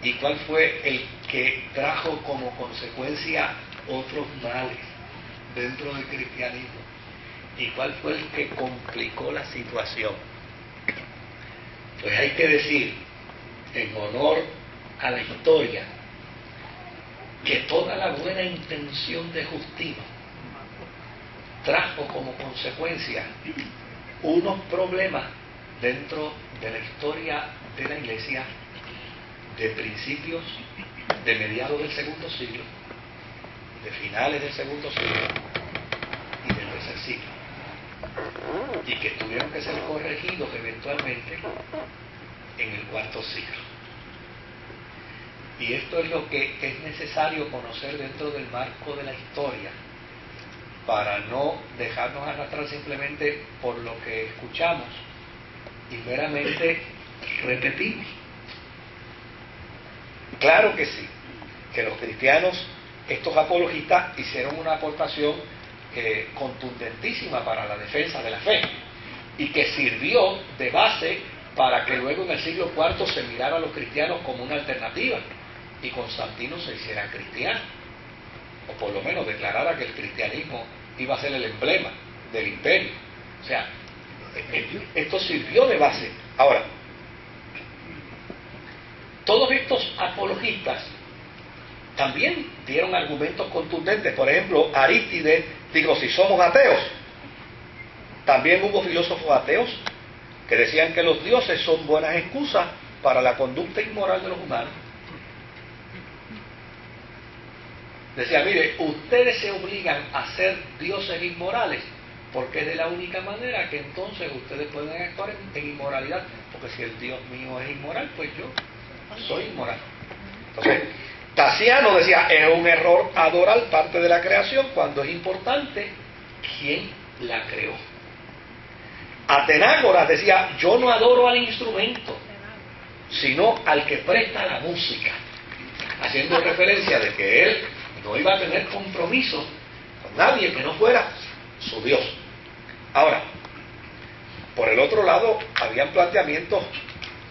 ¿Y cuál fue el que trajo como consecuencia otros males dentro del cristianismo? ¿Y cuál fue el que complicó la situación? Pues hay que decir, en honor a la historia, que toda la buena intención de Justino trajo como consecuencia unos problemas dentro de la historia de la Iglesia de principios, de mediados del segundo siglo, de finales del segundo siglo y del tercer siglo, y que tuvieron que ser corregidos eventualmente en el cuarto siglo. Y esto es lo que es necesario conocer dentro del marco de la historia, para no dejarnos arrastrar simplemente por lo que escuchamos y meramente repetimos. Claro que sí, que los cristianos, estos apologistas, hicieron una aportación contundentísima para la defensa de la fe, y que sirvió de base para que luego en el siglo IV se mirara a los cristianos como una alternativa, y Constantino se hiciera cristiano, o por lo menos declarara que el cristianismo iba a ser el emblema del imperio. O sea, esto sirvió de base. Ahora, todos estos apologistas también dieron argumentos contundentes. Por ejemplo, Arístides dijo: si somos ateos. También hubo filósofos ateos que decían que los dioses son buenas excusas para la conducta inmoral de los humanos. Decía: mire, ustedes se obligan a ser dioses inmorales porque es de la única manera que entonces ustedes pueden actuar en inmoralidad, porque si el Dios mío es inmoral, pues yo soy inmoral. Entonces, Tasiano decía: es un error adorar parte de la creación cuando es importante quién la creó. Atenágoras decía: yo no adoro al instrumento, sino al que presta la música, haciendo referencia de que él no iba a tener compromiso con nadie que no fuera su Dios. Ahora, por el otro lado, habían planteamientos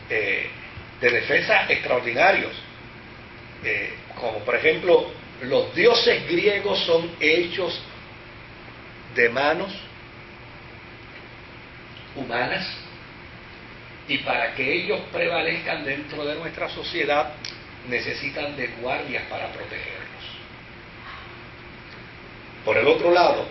de defensa extraordinarios, como por ejemplo, los dioses griegos son hechos de manos humanas, y para que ellos prevalezcan dentro de nuestra sociedad necesitan de guardias para protegerlos. Por el otro lado,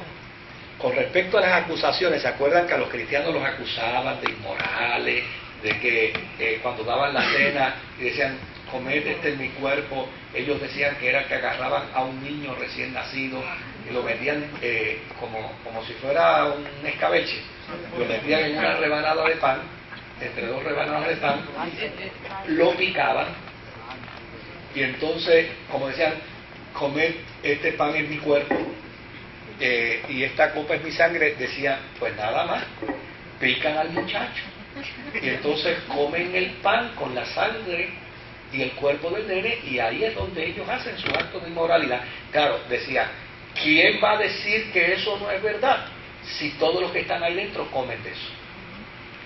con respecto a las acusaciones, ¿se acuerdan que a los cristianos los acusaban de inmorales, de que cuando daban la cena y decían: comed este en mi cuerpo? Ellos decían que era que agarraban a un niño recién nacido y lo metían como si fuera un escabeche, lo metían en una rebanada de pan, entre dos rebanadas de pan, lo picaban, y entonces, como decían: comed este pan en mi cuerpo, y esta copa es mi sangre, decían: pues nada más, pican al muchacho, y entonces comen el pan con la sangre y el cuerpo del nene, y ahí es donde ellos hacen su acto de inmoralidad. Claro, decía: ¿quién va a decir que eso no es verdad si todos los que están ahí dentro comen de eso?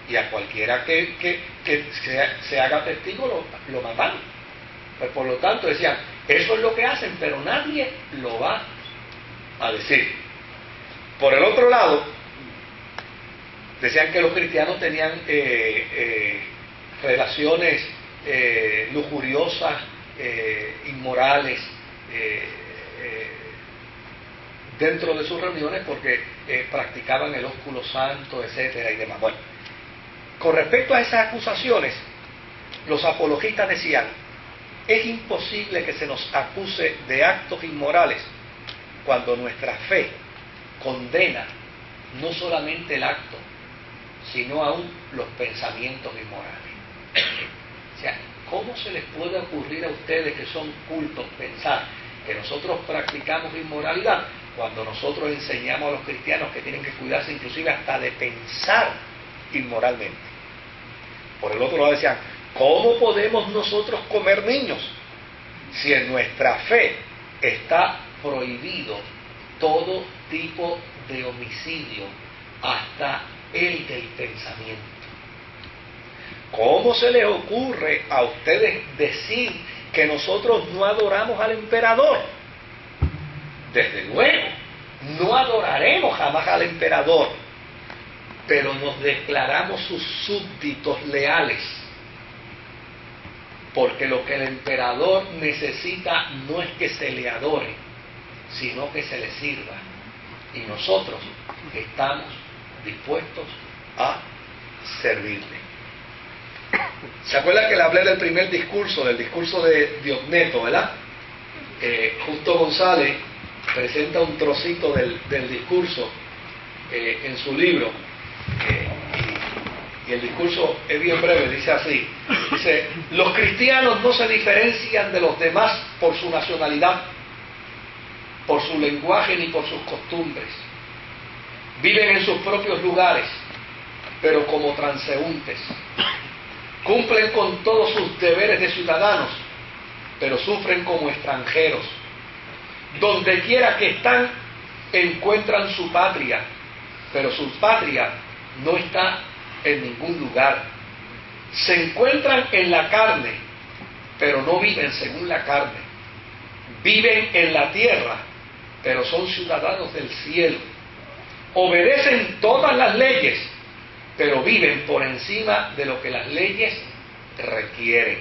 Y a cualquiera que se haga testigo lo matan. Pues por lo tanto decían: eso es lo que hacen, pero nadie lo va a decir. Por el otro lado, decían que los cristianos tenían relaciones lujuriosas, inmorales, dentro de sus reuniones, porque practicaban el ósculo santo, etcétera y demás. Bueno, con respecto a esas acusaciones, los apologistas decían: es imposible que se nos acuse de actos inmorales cuando nuestra fe condena no solamente el acto, sino aún los pensamientos inmorales. O sea, ¿cómo se les puede ocurrir a ustedes que son cultos pensar que nosotros practicamos inmoralidad cuando nosotros enseñamos a los cristianos que tienen que cuidarse inclusive hasta de pensar inmoralmente? Por el otro lado decían: ¿cómo podemos nosotros comer niños si en nuestra fe está prohibido todo tipo de homicidio, hasta el del pensamiento? ¿Cómo se les ocurre a ustedes decir que nosotros no adoramos al emperador. Desde luego, no adoraremos jamás al emperador, pero nos declaramos sus súbditos leales, porque lo que el emperador necesita no es que se le adore, sino que se le sirva, y nosotros estamos dispuestos a servirle. ¿Se acuerdan que le hablé del primer discurso, del discurso de Diogneto, verdad? Justo González presenta un trocito del discurso en su libro, y el discurso es bien breve, dice así, dice: los cristianos no se diferencian de los demás por su nacionalidad, por su lenguaje ni por sus costumbres. Viven en sus propios lugares, pero como transeúntes. Cumplen con todos sus deberes de ciudadanos, pero sufren como extranjeros. Donde quiera que están, encuentran su patria, pero su patria no está en ningún lugar. Se encuentran en la carne, pero no viven según la carne. Viven en la tierra, pero son ciudadanos del cielo. Obedecen todas las leyes, pero viven por encima de lo que las leyes requieren.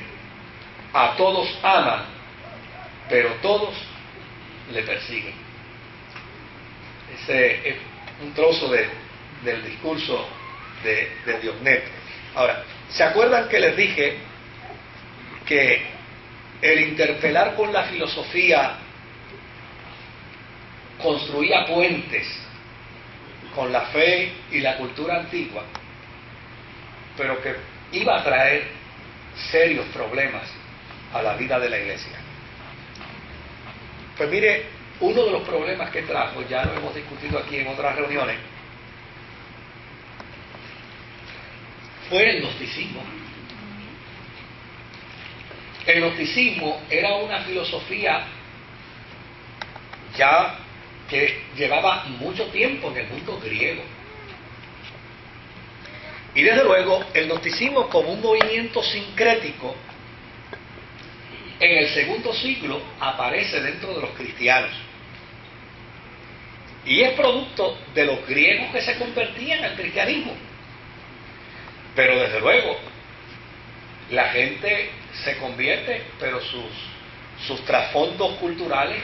A todos aman, pero todos le persiguen. Ese es un trozo del discurso de Diogneto. Ahora, ¿se acuerdan que les dije que el interpelar con la filosofía construía puentes con la fe y la cultura antigua, pero que iba a traer serios problemas a la vida de la iglesia? Pues mire, uno de los problemas que trajo, ya lo hemos discutido aquí en otras reuniones, fue el gnosticismo. El gnosticismo era una filosofía ya que llevaba mucho tiempo en el mundo griego. Y desde luego, el gnosticismo como un movimiento sincrético, en el segundo siglo aparece dentro de los cristianos. Y es producto de los griegos que se convertían al cristianismo. Pero desde luego, la gente se convierte, pero sus trasfondos culturales,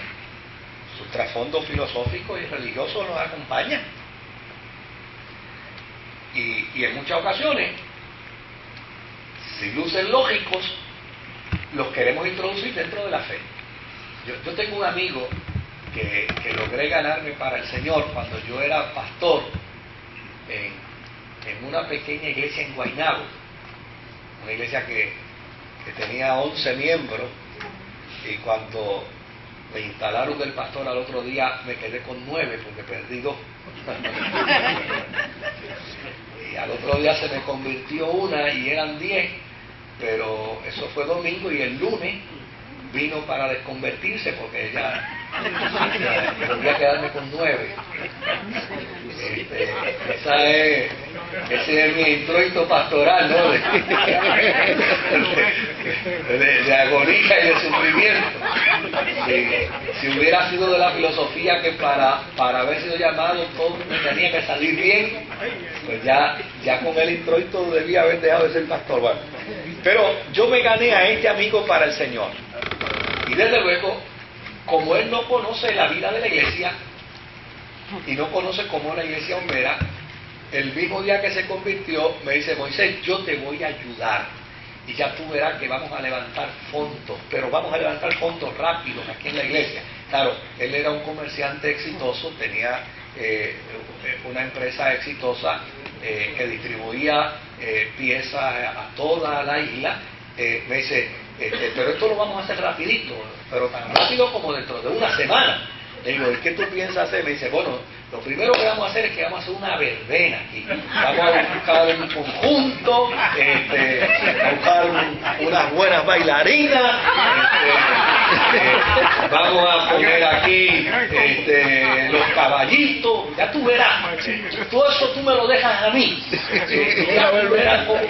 sus trasfondos filosóficos y religiosos los acompañan. Y en muchas ocasiones, si lucen lógicos, los queremos introducir dentro de la fe. Yo tengo un amigo que logré ganarme para el Señor cuando yo era pastor en una pequeña iglesia en Guaynabo, una iglesia que tenía 11 miembros, y cuando me instalaron del pastor al otro día me quedé con 9 porque perdí 2. Y al otro día se me convirtió una y eran 10, pero eso fue domingo, y el lunes vino para desconvertirse porque ella volví a quedarme con 9. Ese es mi introito pastoral, ¿no? De agonía y de sufrimiento. Si hubiera sido de la filosofía que para haber sido llamado todo me tenía que salir bien, pues ya con el introito debía haber dejado de ser pastor. Bueno, pero yo me gané a este amigo para el Señor. Y desde luego, como él no conoce la vida de la iglesia y no conoce cómo la iglesia opera, el mismo día que se convirtió me dice: Moisés, yo te voy a ayudar y ya tú verás que vamos a levantar fondos, pero vamos a levantar fondos rápidos aquí en la iglesia. Claro, él era un comerciante exitoso, tenía una empresa exitosa que distribuía piezas a toda la isla. Me dice: pero esto lo vamos a hacer rapidito, pero tan rápido como dentro de una semana. Le digo: ¿y qué tú piensas hacer? Me dice: bueno, lo primero que vamos a hacer es que vamos a hacer una verbena aquí. Vamos a buscar un conjunto, a buscar unas buenas bailarinas, vamos a poner aquí los caballitos, ya tú verás. Todo eso tú me lo dejas a mí. Ya tú verás cómo.